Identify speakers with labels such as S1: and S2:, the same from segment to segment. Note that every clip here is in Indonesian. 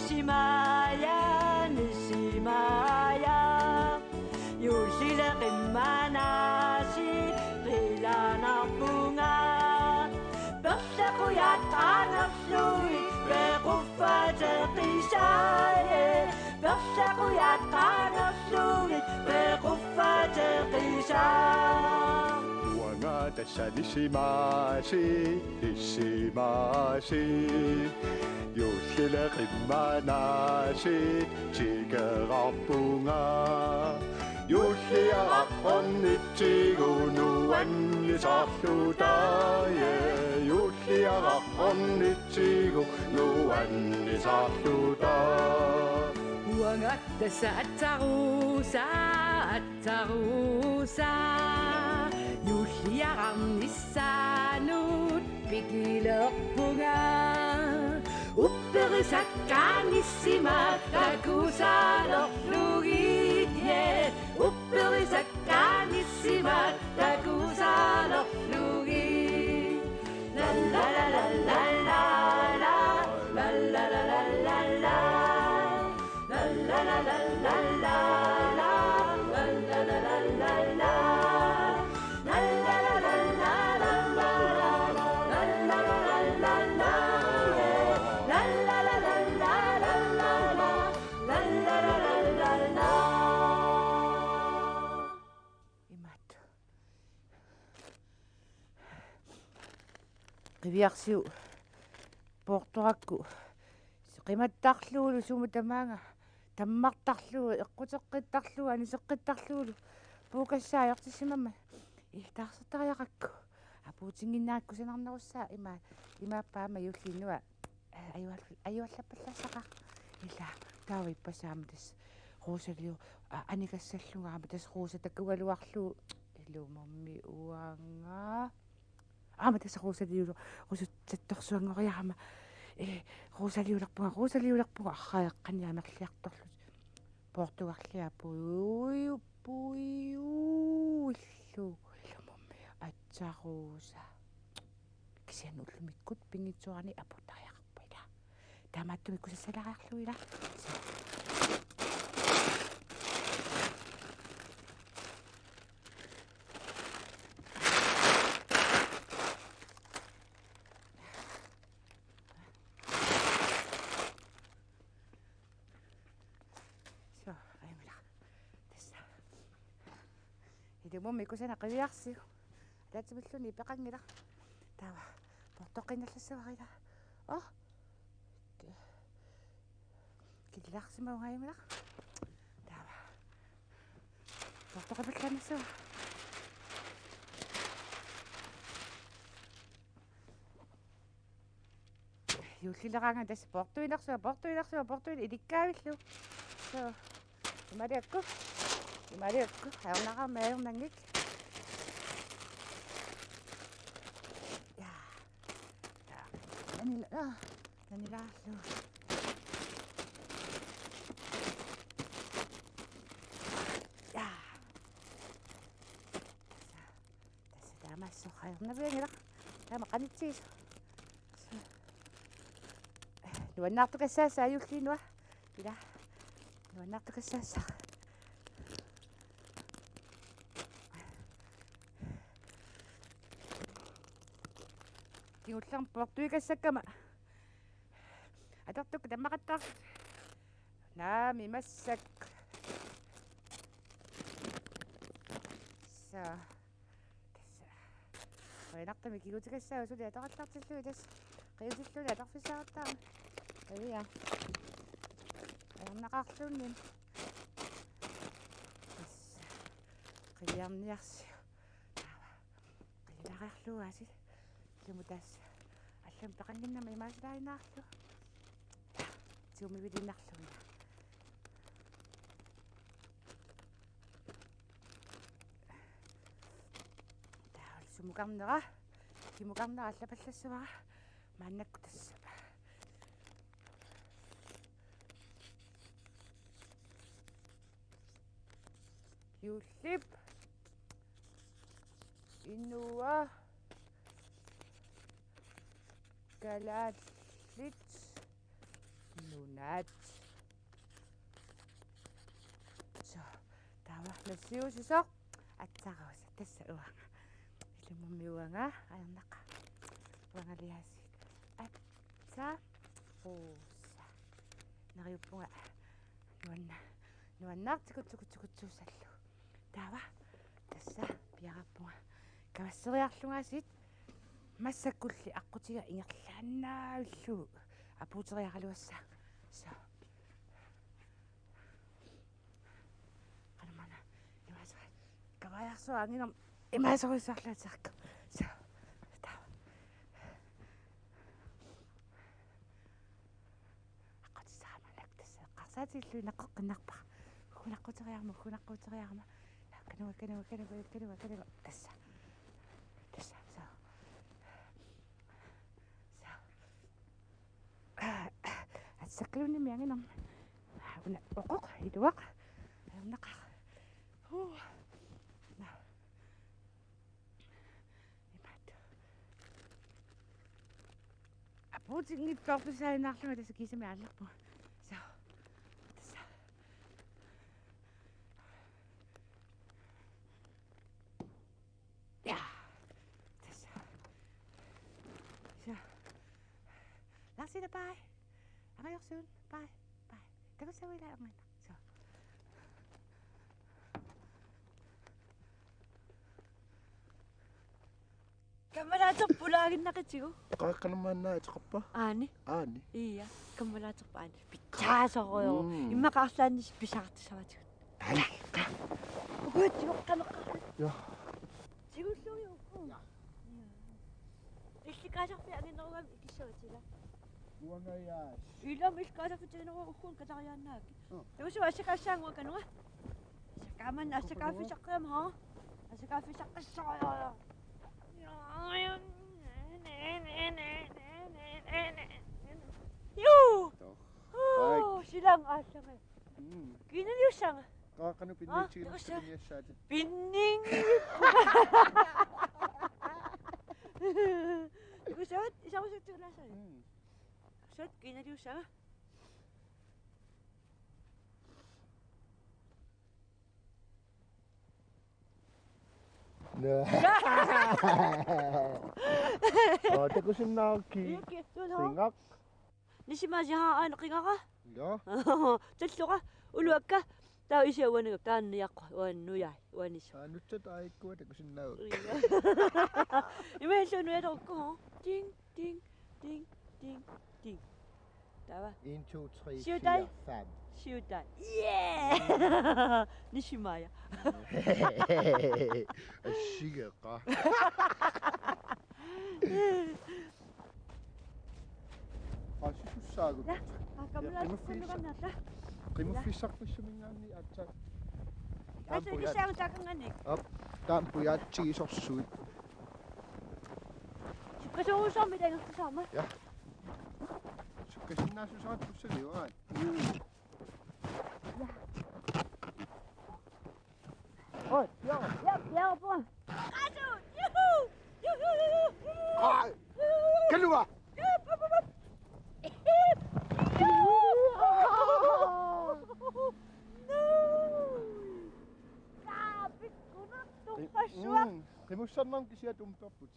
S1: Nishimaya, Nishimaya, Yushila Kimanashi, Rilana Bunga, Bersakuya Tanaflui, Berufata Kishaye, Bersakuya Tanaflui, Berufata Kishaye.
S2: Tasha Nishimashi, Nishimashi, Yoshila Rimanashi, Chigarapunga, Yoshia Onichigo, no one is off to die, Yoshia Onichigo, no one is off to die.
S1: Wangata sa atarusa, Yuhiaram nisanut pigiler bunga, Upperisakanissima takusa lor flugidje, Upperisakanissima takusa lor flugid. La la la la la la la la la la la la la. La la la la la la la la la la la la la. La la la la la la la la. La la la la la la. La la la la la la la. La la la la la la. Imat. Qiviarsiu portorakku. Qimattarluulu sumutamaanga. Tammartarluu eqqutеққиттарлуу анисеққиттарлуулу пуукассаajortissimamma таарсертариақакку апуутингиннаакку санарнерусsaa имааппаама юллинуа аюаллаппаллаасақаа ила таавиппасаама тас руусалиу аникассаллугаама тас рууса таккугалуарлуу илумерми уангаа аама тас руусалиулу русутсатторсуангориарама руусалиулерпуга арраеққаниамерлиарторлут португарлиа пуиуллу илумерми атсарууса кисиануллумиккут пингитсуарни апутариақарпила таамааттуми кусассалариарлуила Mummi kusana qiviarsiu taatsimilluni peqangila taava portoqinallassuarila killarsimaungaimila taava portoqipallanassuar юллилераанга тасса портуинерсуа иликкаавиллу со ималиакку аернарама аернангик я нанилаарлу я тасса таамассо аернавиангила таама канитсигис нуаннаартукассааса аюллинуа ила нуаннаартукассааса Kiullang portuikassakama atartuk tammaqattar naami massak sa tassa qainartami kigutikassaa suli ataqattartillu tas qiusilluni atarfissaartaa avia aernaqarluunnin tassa qiviarniarsiu qilariarluaasi Mutas allam peqanginnama imaasilaainaarlu tiumivilinarluna taal sumukarnera kimukarnera allapallassuara maannakku tassa yullip innua Galatlit Nunat. So, tawa nasiusisok at sakawas tässä uanga. Ilmummi uanga ayannaqa. Uanga lihasit. At sa uussa. Nariuppunga nuannartikutsusallu. Tawa tässä piarappunga. Kavasseriarlungaasit массаккулли аққутига ингерлааннааллу апуутериақалуасса со канамана имаасаа каваярсуа ангинам имаасоруссаарлаатеққа со таа аққутисааманак тасса қарсаатиллуи наққоққиннарпа хунаққутериарма канава тасса Sakluni mianginam. Una okok iduak. Ayunaka. Na. Imat. Aputi ngit pagpasay naklunga sa kisa may alak po. So. Tasa. Ya. Tasa. So. Laksi na bye. Ayok soon. Bye. Tapos sa wala ang anak. So. Kamalatok pulagin na katsiyo.
S2: Kaka naman na, tsaka pa.
S1: Ani?
S2: Ani?
S1: Iya. Kamalatok pa ani. Pichasa ko yun. Imakakaslan niya pisakto sa wajud.
S2: Ay!
S1: Ugot, yung kanaka.
S2: Ya.
S1: Sigo siyo yun. Ya. Isikasok siya. Angin ako kami ikisyo sila.
S2: Uangayas.
S1: Ilam iskasa fitin ako ukun katakayan nag. Tapos wa siya kasang wa kanwa. Sakaman na sa kafe sa kam ha. Sa kafe sa kasaya. Yo. Oh, silang asang. Kinaliw sang.
S2: Kakano pinitsin sa niya siya.
S1: Pining. Kusot, isa ko sa tulasan. Kusot, kinaliw sang.
S2: Tagusin na ki. Singak.
S1: Nisimaji ha ano kinga ka?
S2: Ya.
S1: Tatlo ka. Uluwag ka. Tao isya wani ka. Taan niyak ko. Wani yay. Wani siya.
S2: Ano siya tayo ko? Tagusin na.
S1: Ima siya nuya ko ha. Ding, ding, ding, ding, ding. Tawa.
S2: 1, 2, 3, 4, 5.
S1: Shoota. Yeah! Nishimaya.
S2: Sige ka. Susah aku.
S1: Kamu lagi kan nata.
S2: Kamu fisak ko siya mga ni atsak.
S1: Asa di siya ang sakangan eh.
S2: Up, tampo ya cheese of sweet.
S1: Kasi usap may tayo kasama.
S2: Ya. Kasi nasusakit ko sa liwan. Oh,
S1: ya po. Aso! Yuhu! Yuhu!
S2: Ah! Keluar! Kimusta naman kasi at umpapot?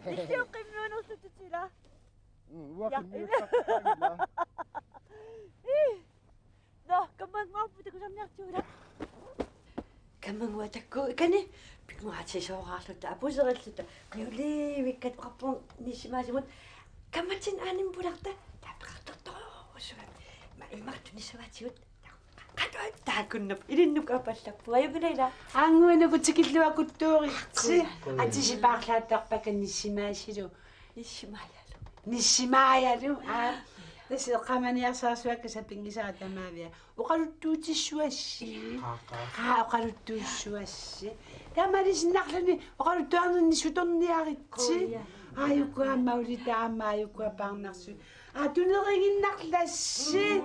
S1: Hindi yung kimyono sa sila.
S2: Wah, kimyono sa kanila.
S1: No, kamang nga po ko sa mga tsura. Kamang wata ko. Ikani, pigmuhatsi sa wakasluta. Apo sa kasluta. Kayuli, wikat kapong nisimasimot. Kamatsin anim bulakta. Tapakatoto. Maimakto ni sa watsiut. Takunap, irinnukapasak po. Ayaw ganay na.
S3: Ang ano ko tsikitlo ako turitsi. At si baklatak pa ka nisimasido.
S1: Nisimayalo.
S3: Nisimayalo. Desi kamaniya sa suwa ka sa pingisa at amabia. Ukarututi suwasi. Ukarututi suwasi. Kamaris nakla ni. Ukarutuan ni suton ni aritsi. Ayaw ko ang maulita ama. Ayaw ko ang pang naksu. Tunaringin naklasi.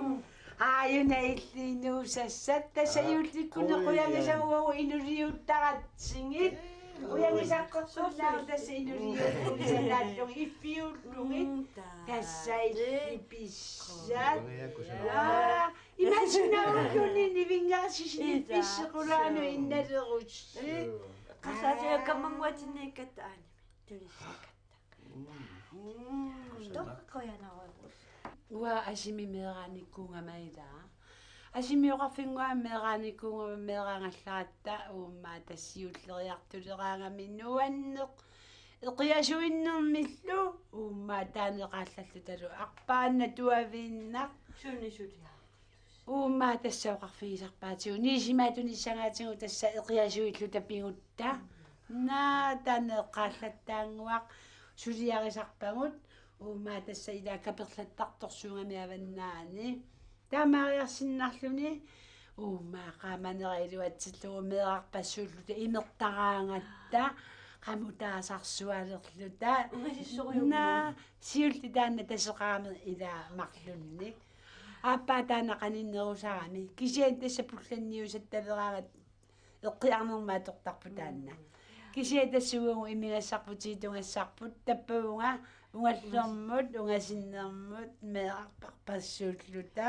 S3: Ayun na ilinusasat. Sa yulit ko na kuya nga sa uwaw inuriw takat singit. Kuya nga sa Sulla tässä inuriutulisenallung iffiullungit tassaippissat imaginauluni nivingarsisini pissequlaanu innalerussi
S1: qassaasiga kamangwatinikkattaani tulissikkatta toqqoyanarus
S3: ua asimi meeranikkuungamaila asimiuqarfinguaa meeranikkuungama meeraangallaata uummaa tassiulleriartuleraangami nuanneq eqiasuinnermillu uummaa taaneqaallallu talu arpaanna tuaviinnaq
S1: sunnisulia
S3: uummaa tassauqarfigisarpaatigu niisimaatunissangaatigu tassa eqiasuillu tapingutta naa taaneqaallattaanguaq suliarisarpagut uummaa tassa ila kaperlattartorsuungami avannaani taamaariarsinnarluni uummaa qaamanerilluatsillugu meeqarpassuulluta imertaraangatta qamutaasarsualerluta naa siulti taanna taseqaami ila marlunnik aappaa taana qaninnerusarami kisian tassa pullanniusattalerangat eqqiarnermaa tortarpu taanna kisia tassugungu imigassarputiitungassarput tappagunga ungallermut ungasinnermut meeqarparpassuulluta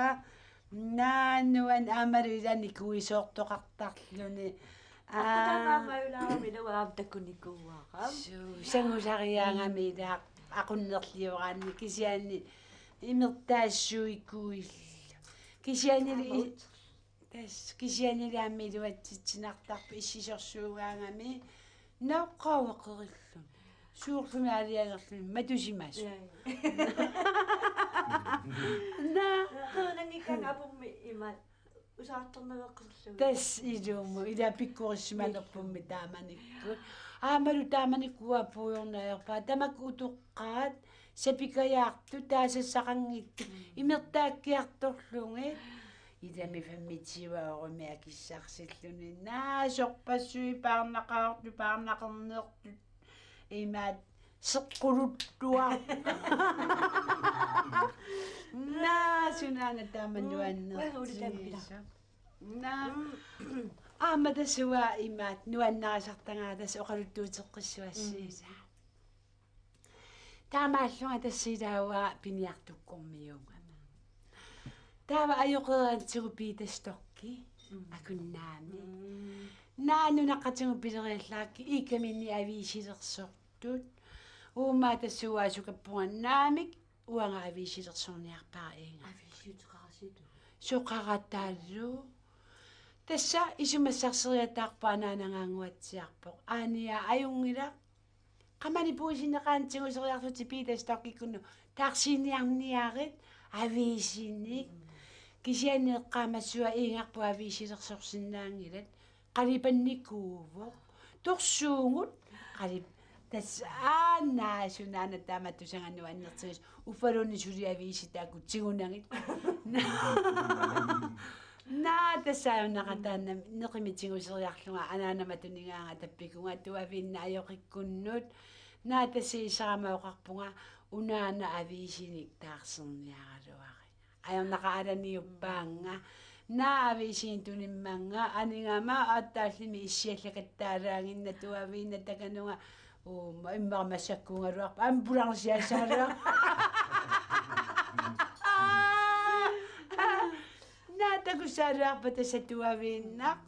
S3: naanuan aamaluilani kuisoortoqartarluni
S1: taamaamaiulaami luaam takkunikuuaqam
S3: sangusariaangami ila aqunnerliuraanni kisiaanni imertaassuikuilla kisianili aammi iluatsitsinartarpu issisorsuugaangami naoqqaueqerillun suurlumi aliagerluni matusimas
S1: nangikangapummi ima usaartornaveqqerlu
S3: tas iluumu ila pikkurismanerpummi taamanikkut aamalu taamanikkua puujornaajorpaa tamak utoqqaat sapikajaartu taasassaqanngittu imertaakkiartorlungi ilami fammitiuaorumi akissarсиллуни naasorpassui paarnaqaartu paarnaqerneertu imaat seqquluttua naasunaana taamannuannertiisa naa aamatasuwa imaat nuannarasartangaa tas oqaluttuuteqqissuassiisa taamaallunga tassiilaawa piniartukkormiungama taava ajoqeraantigu piitastokki akunnaami naanunaqatigu pileriallaakki iikamini aviisilersortut uummaa tassuaasukappungannaamik uanga aviisilersorniarpaa inga
S1: avisiuteqarasitu
S3: suqarataallu tassa isumassarseriataarpa anaanangaanguatsiarpoq aania ajungila qamani puusineqaantiguseriarluti piitastokkikunnu taarsiiniarniarit aviisinik kisianeeqqaamassua iingarpu aviisilersorsinnaangilat qalipannikuuvoq torsuungut qalip tas aanaasunaana taamatusanganu annertigus uffaluni suli aviisitaakku tigunangit naa tassaaunaqataanna neqimitiguseriarlunga anaanamatunigaanga tappikunga tuaviinna ajoqikkunnut naa tassiisaramaoqarpunga unaana aviisinik taarserniaraluari ajornaqaalaniuppaanga naa aviisiintunimmaanga aningama aattaallimi issiallakattaalaanginna tuaviinna takanunga uuma immaramassakkuungaluarpa ambulansiassaaluar naa takussaaluarpa tassa tuaviinnaq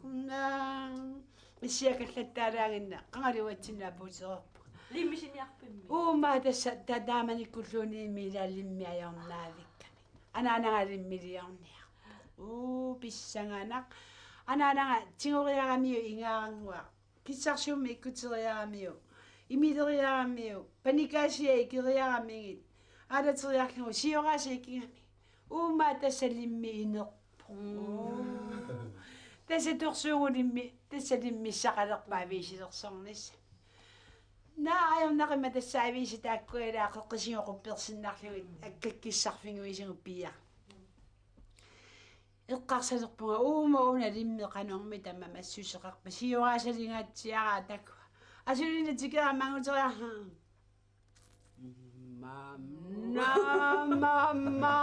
S3: issiakallattaalaanginna qangaluatsinna puusererpu
S1: limisiniarpimmi
S3: uuma tassa taamanikkulluuni milaallimmi ajornaavikkami anaanangalimmiliorniarpu pissanganaq anaananga tingoriaramiu ingaaranguaq kissarsuummi ikkuteriaramiu imileriaramiu panikasia ikiriaramingit aalateriarlugu sioraasa ikingami uuma tassa limmi inerpu tassa torsuugulimmi tassa limmissaqalerpa aviisilersornissa naa ajornaqima tassa aviisitaakkuilaa qeqqisiuquppersinnarlugit akkakkissarfinguisigu piar eqqarsalerpunga uuma una limmeqanormi tamma massuseqarpa sioraasalingaatiaraa takua asulina tikeramanguteria mamma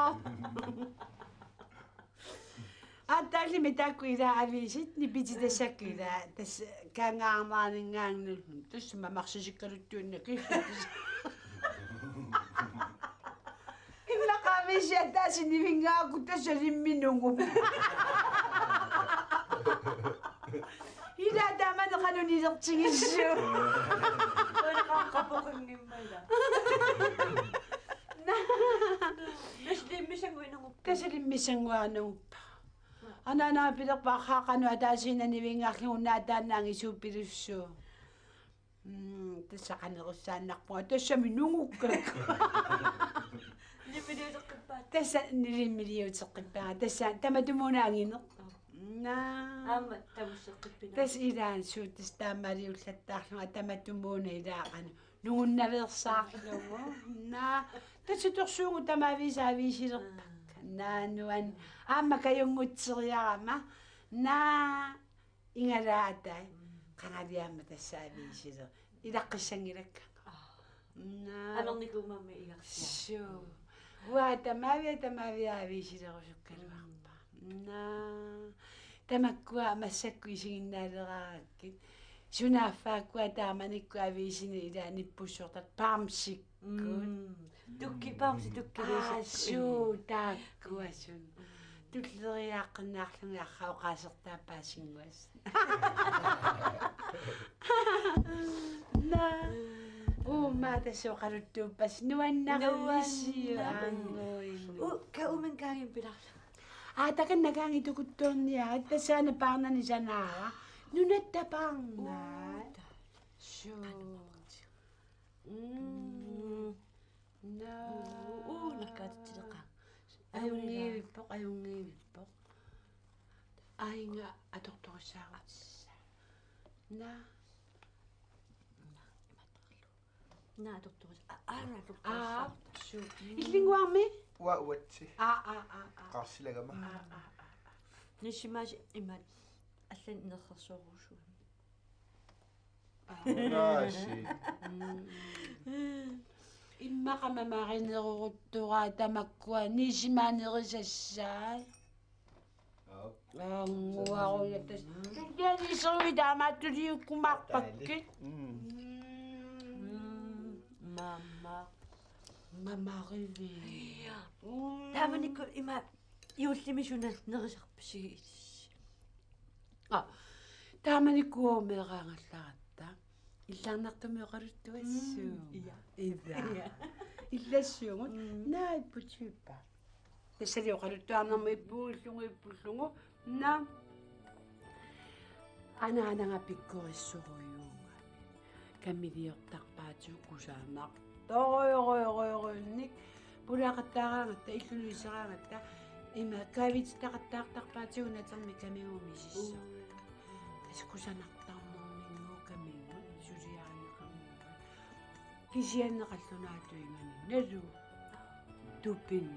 S3: Atali metakuira avisit ni bitidesakira tas kangaarmaaningaannu tus mamarsisikkaluttuunnaki illa qamisi ataasinivingaaqu tasalimminungu ila tamane qanunilertigissu
S1: qapoqinngimmaila
S3: tasalimmisanguarnuguppa Ananapilerpa qaaqanu ataasiinanivingaarlugu naataannaangisuuppilussu тассақанерусааннарпуга тассами нунгуккак
S1: лиммилиутеққиппаат
S3: тасса нилиммилиутеққиппага тасса таматумунаангинеқ на
S1: аама тамуссеққиппина
S3: тас илаан суутас таамаалиуллаттаарлунга таматумууна илаақану нугуннаверсаарлугу на тассуторсуугу тамаависаависилерпак наануан аама каюнгутсериарама на ингалаатай qangaaliaamma tassaaviisilo ilaqqissangilakkaqa
S1: анерникумамми игарсиа
S3: суу уа тамааviaависилерусуккалуарпа на тамаккуа массакку исигиннаалераагаккит сунааффааккуа тааманиккуависини илаа ниппуссуортат паамсиккуут
S1: тукки паамси туккилисаа
S3: суу тааккуасун туллериааққиннаарлунги арраоқаасертаапаасингуас на ма тасоқалуттууппас нуаннариллиссиу аангуин
S1: каумен каагин пиларла
S3: таканнакаанги тукуттуурниаа тассаана паарнани санаара нунаттапаарнаа суу на
S1: наккаатитилеқа
S3: аюнгиивиппоқ аинга аторторуссаагутсса на
S1: на докторс аана
S3: суу иллингуарми
S2: уауатси
S3: а
S2: қарсилагама
S1: нишимаас имат аллан нерсерсуурусуу
S2: нааси
S3: иммақамамааринеруруттораа тамаккуа нисимаанерисассаа ангуаруятас тулианисеруи таамааттулиуккумаарпаккит мамариви
S1: тааманикку има иуллимисуна нерисарпасиги
S3: тааманиккуумеэраангалларатта иллаарнартумиоқалуттуассуу ида иллассуугут наиппутиппа тассалиоқалуттуарнэрму иппууллугу на анаанага пиккориссуруйуунга камилиортарпаатуу кусаанаар ториориориоринник пулаақаттаараангатта иллунуисераангатта има кавитстақаттаартарпаатигу натерми камигуумисиссо таскусанартаарнэрмингуу камингу сулиаанеқарнера кисианнеқаллунаатуимани налу тупин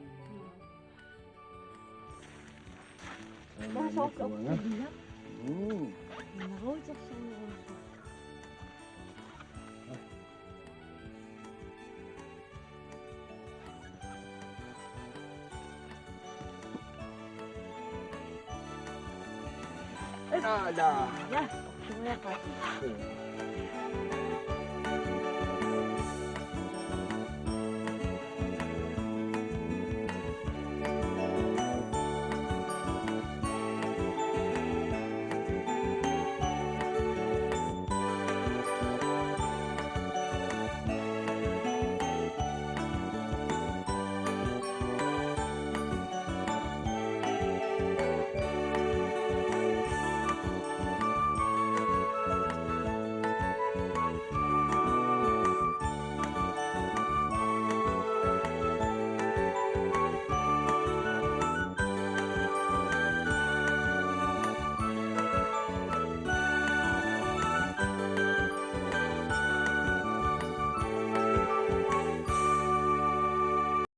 S2: Nada.
S1: я